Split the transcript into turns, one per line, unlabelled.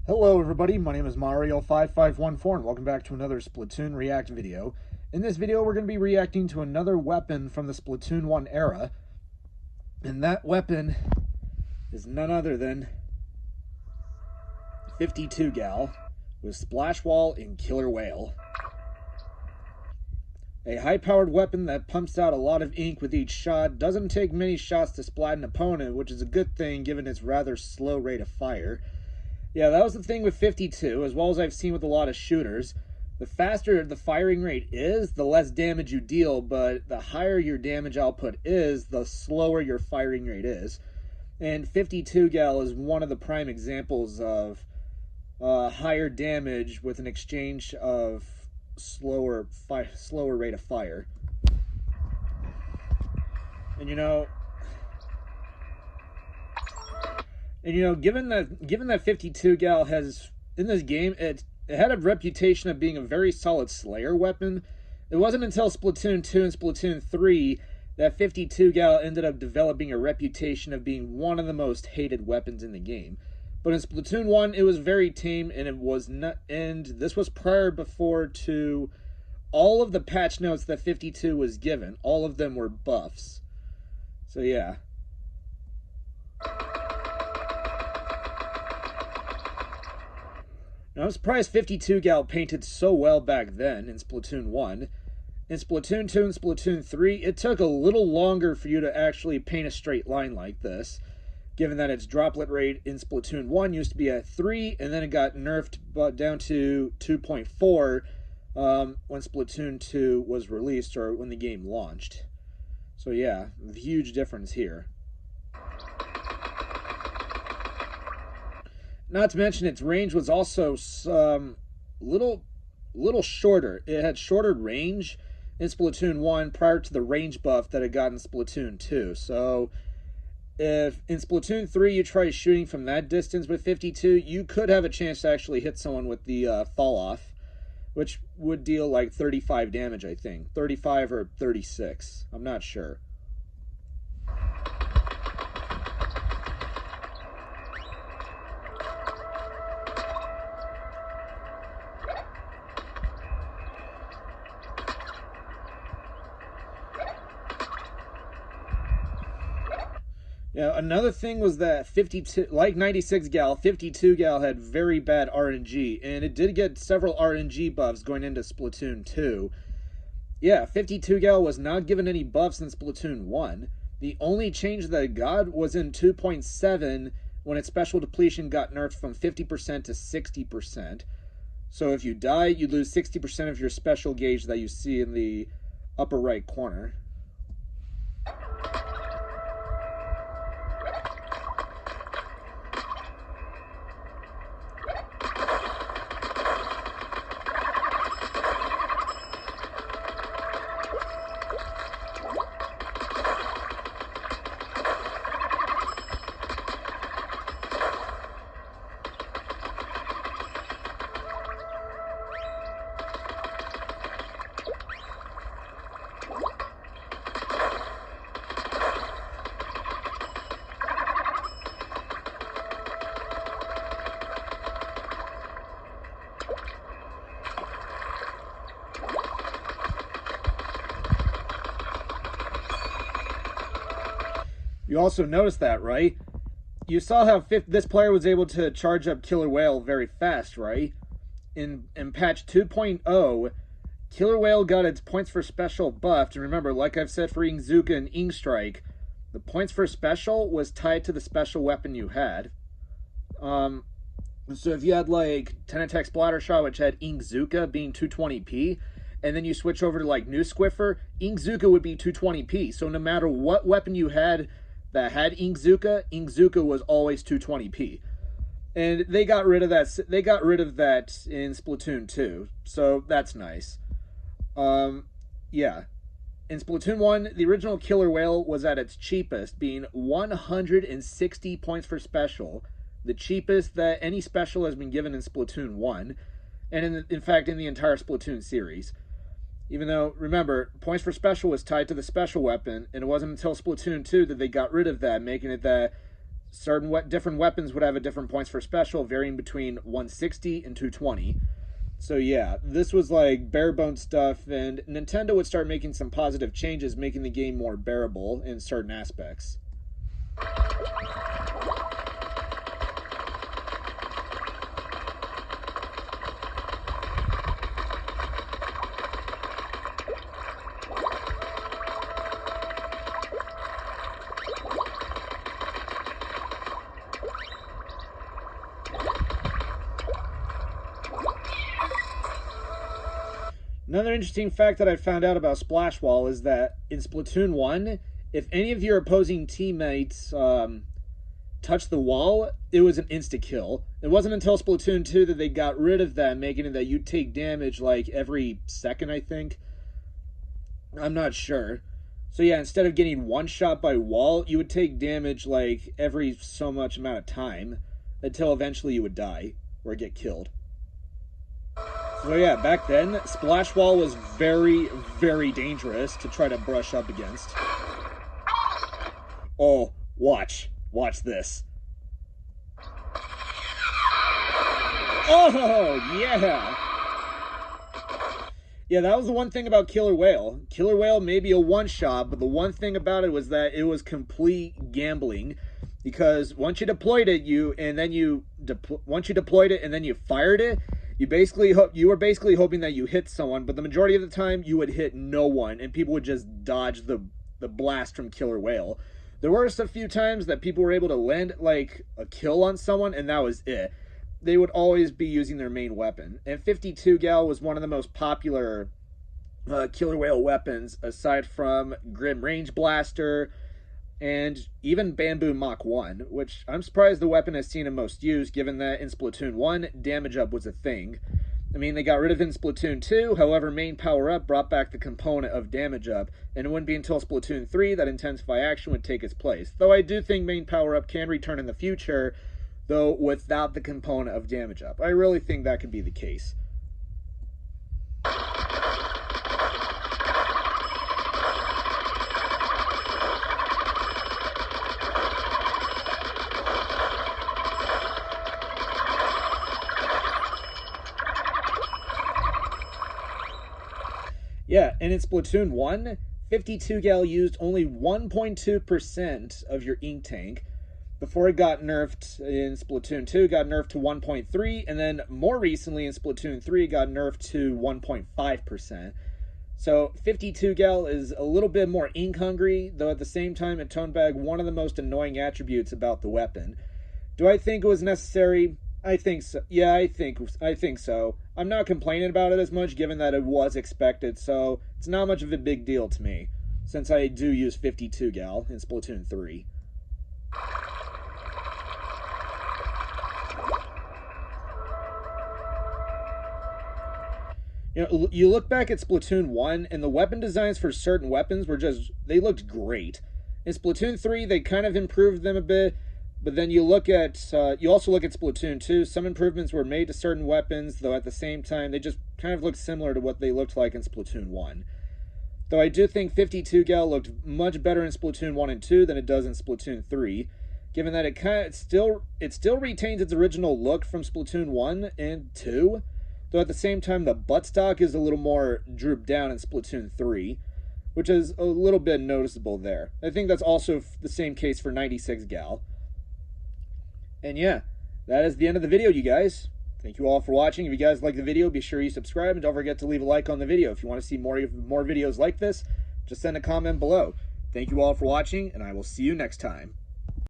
Hello everybody, my name is Mario5514 and welcome back to another Splatoon React video. In this video we're going to be reacting to another weapon from the Splatoon 1 era, and that weapon is none other than 52 Gal with Splash Wall and Killer Whale. A high-powered weapon that pumps out a lot of ink with each shot, doesn't take many shots to splat an opponent, which is a good thing given its rather slow rate of fire. Yeah, that was the thing with 52, as well as I've seen with a lot of shooters. The faster the firing rate is, the less damage you deal, but the higher your damage output is, the slower your firing rate is. And 52 Gal is one of the prime examples of higher damage with an exchange of slower rate of fire. And you know, given that 52 Gal has in this game, it had a reputation of being a very solid Slayer weapon. It wasn't until Splatoon 2 and Splatoon 3 that 52 Gal ended up developing a reputation of being one of the most hated weapons in the game. But in Splatoon 1, it was very tame, and it was not. And this was before to all of the patch notes that 52 was given. All of them were buffs. So yeah. Now, I'm surprised 52 Gal painted so well back then in Splatoon 1. In Splatoon 2 and Splatoon 3, it took a little longer for you to actually paint a straight line like this, given that its droplet rate in Splatoon 1 used to be at 3, and then it got nerfed down to 2.4 when Splatoon 2 was released, or when the game launched. So yeah, huge difference here. Not to mention its range was also little shorter. It had shorter range in Splatoon 1 prior to the range buff that it got in Splatoon 2. So if in Splatoon 3 you try shooting from that distance with 52, you could have a chance to actually hit someone with the fall off, which would deal like 35 damage, I think. 35 or 36. I'm not sure. Yeah, another thing was that 52, like 96 Gal, 52 Gal had very bad RNG, and it did get several RNG buffs going into Splatoon 2. Yeah, 52 Gal was not given any buffs in Splatoon 1. The only change that it got was in 2.7 when its special depletion got nerfed from 50% to 60%. So if you die, you lose 60% of your special gauge that you see in the upper right corner. You also noticed that, right? You saw how this player was able to charge up Killer Whale very fast, right? In patch 2.0, Killer Whale got its points for special buffed. And remember, like I've said for Inkzuka and Ink Strike, the points for special was tied to the special weapon you had. So if you had like 10 attack splatter shot, which had Inkzuka being 220p, and then you switch over to like New Squiffer, Inkzuka would be 220p. So no matter what weapon you had that had Inkzuka was always 220p. And they got rid of that. They got rid of that in Splatoon 2, so that's nice. Yeah. In Splatoon 1, the original Killer Whale was at its cheapest, being 160 points for special, the cheapest that any special has been given in Splatoon 1, and in fact in the entire Splatoon series. Even though, remember, points for special was tied to the special weapon, and it wasn't until Splatoon 2 that they got rid of that, making it that different weapons would have a different points for special, varying between 160 and 220. So yeah, this was like bare bones stuff, and Nintendo would start making some positive changes, making the game more bearable in certain aspects. Another interesting fact that I found out about Splash Wall is that in Splatoon 1, if any of your opposing teammates touched the wall, it was an insta-kill. It wasn't until Splatoon 2 that they got rid of that, making it that you take damage like every second, I think. I'm not sure. So yeah, instead of getting one shot by wall, you would take damage like every so much amount of time until eventually you would die or get killed. So yeah, back then, Splash Wall was very, very dangerous to try to brush up against. Oh, watch. Watch this. Oh, yeah! Yeah, that was the one thing about Killer Whale. Killer Whale may be a one-shot, but the one thing about it was that it was complete gambling. Because once you deployed it, and then you fired it, you were basically hoping that you hit someone, but the majority of the time you would hit no one, and people would just dodge the blast from Killer Whale. There were a few times that people were able to land like a kill on someone, and that was it. They would always be using their main weapon, and 52 Gal was one of the most popular Killer Whale weapons, aside from Grim Range Blaster and even Bamboo Mach 1, which I'm surprised the weapon has seen in most use, given that in Splatoon 1, damage up was a thing. I mean, they got rid of it in Splatoon 2, however, main power up brought back the component of damage up, and it wouldn't be until Splatoon 3 that Intensify Action would take its place. Though I do think main power up can return in the future, though without the component of damage up. I really think that could be the case. Yeah, and in Splatoon 1, 52 Gal used only 1.2% of your ink tank before it got nerfed in Splatoon 2, got nerfed to 1.3, and then more recently in Splatoon 3, it got nerfed to 1.5%. So 52 Gal is a little bit more ink hungry, though at the same time it toned back one of the most annoying attributes about the weapon. Do I think it was necessary? I think so. Yeah, I think so. I'm not complaining about it as much, given that it was expected, so it's not much of a big deal to me, since I do use 52 Gal in Splatoon 3. You know, you look back at Splatoon 1, and the weapon designs for certain weapons were they looked great. In Splatoon 3, they kind of improved them a bit, but then you also look at Splatoon 2, some improvements were made to certain weapons, though at the same time, they just kind of looked similar to what they looked like in Splatoon 1. Though I do think 52 Gal looked much better in Splatoon 1 and 2 than it does in Splatoon 3, given that it still retains its original look from Splatoon 1 and 2, though at the same time the buttstock is a little more drooped down in Splatoon 3, which is a little bit noticeable there. I think that's also the same case for 96 Gal. And yeah, that is the end of the video, you guys. Thank you all for watching. If you guys like the video, be sure you subscribe, and don't forget to leave a like on the video. If you want to see more videos like this, just send a comment below. Thank you all for watching, and I will see you next time.